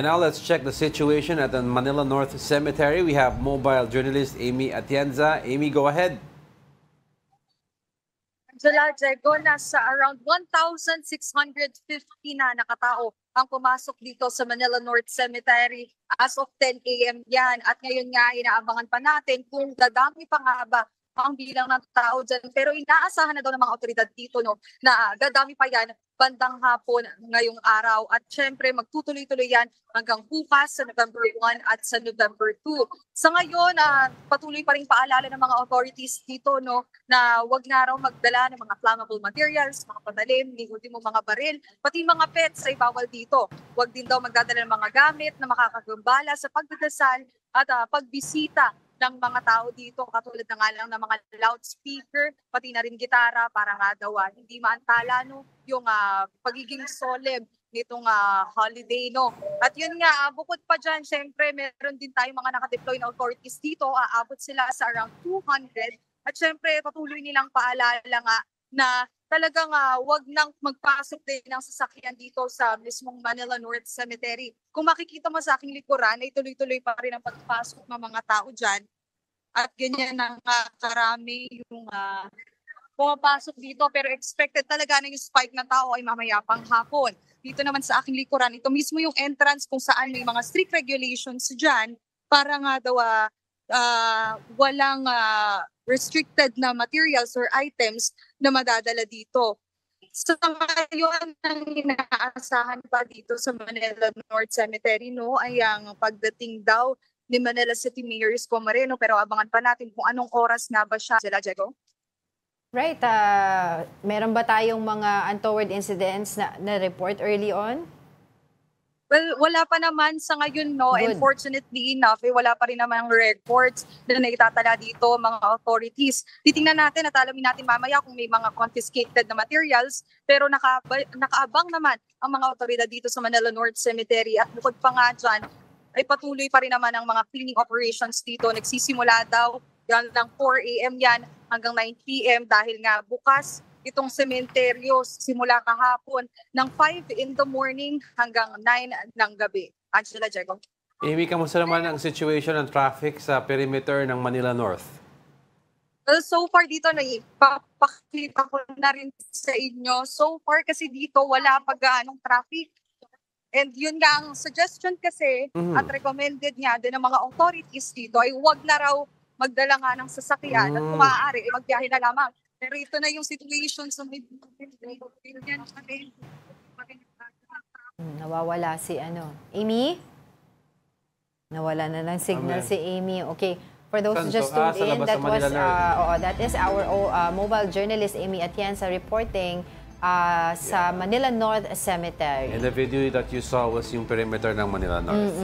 Now let's check the situation at the Manila North Cemetery. We have mobile journalist Amy Atienza. Amy, go ahead. Angela, Diego, nasa around 1,650 na nakatao ang pumasok dito sa Manila North Cemetery as of 10 a.m. yan. At ngayon nga, inaabangan pa natin kung dadami pa nga ba ang bilang ng tao dyan. Pero inaasahan na daw ng mga otoridad dito na dadami pa yan bandang hapon ngayong araw. At syempre, magtutuloy-tuloy yan hanggang bukas sa November 1 at sa November 2. Sa ngayon, patuloy pa rin paalala ng mga authorities dito na wag na raw magdala ng mga flammable materials, mga patalim, ni ultimo mga baril, pati mga pets ay bawal dito. Wag din daw magdadala ng mga gamit na makakagambala sa pagdadasal at pagbisita ng mga tao dito, katulad na nga lang ng mga loudspeaker, pati na rin gitara para nga daw hindi maantala yung pagiging solemn nitong holiday. At yun nga, bukod pa dyan, syempre meron din tayong mga nakadeploy na authorities dito, aabot sila sa around 200. At syempre patuloy nilang paalala nga na talagang wag nang magpasok din ng sasakyan dito sa mismong Manila North Cemetery. Kung makikita mo sa aking likuran, ay tuloy-tuloy pa rin ang pagpasok ng mga tao dyan. At ganyan ang karami yung pumapasok dito. Pero expected talaga na yung spike ng tao ay mamaya pang hapon. Dito naman sa aking likuran, ito mismo yung entrance kung saan may mga strict regulations dyan para nga daw walang restricted na materials or items na madadala dito. So ngayon, ang inaasahan pa dito sa Manila North Cemetery ay ang pagdating daw ni Manila City Mayor Isko Moreno, pero abangan pa natin kung anong oras nga ba siya. Sila, Diego? Right. Meron ba tayong mga untoward incidents na report early on? Well, wala pa naman sa ngayon, Good. Unfortunately enough, wala pa rin naman ang records na naitatala dito mga authorities. Titingnan natin at alamin natin mamaya kung may mga confiscated na materials, pero nakaabang naman ang mga otoridad dito sa Manila North Cemetery. At bukod pa nga dyan, ay patuloy pa rin naman ang mga cleaning operations dito. Nagsisimula daw yan ng 4 a.m. yan hanggang 9 p.m. dahil nga bukas itong sementeryo simula kahapon ng 5 in the morning hanggang 9 ng gabi. Angela, Diego. Amy, kamusta naman ang situation ng traffic sa perimeter ng Manila North? Well, so far dito, ipapakita ko na rin sa inyo. So far kasi dito, wala pa gaanong traffic. And yun nga, ang suggestion kasi at recommended nga din ng mga authorities dito ay huwag na raw magdala nga ng sasakyan at kung maaari, magbiyahe na lamang. Pero ito na yung situation sa Nawawala si Amy? Nawala na ng signal si Amy. Okay. For those who just tuned in, that is our mobile journalist Amy Atienza reporting sa Manila North Cemetery. And the video that you saw was yung perimeter ng Manila North.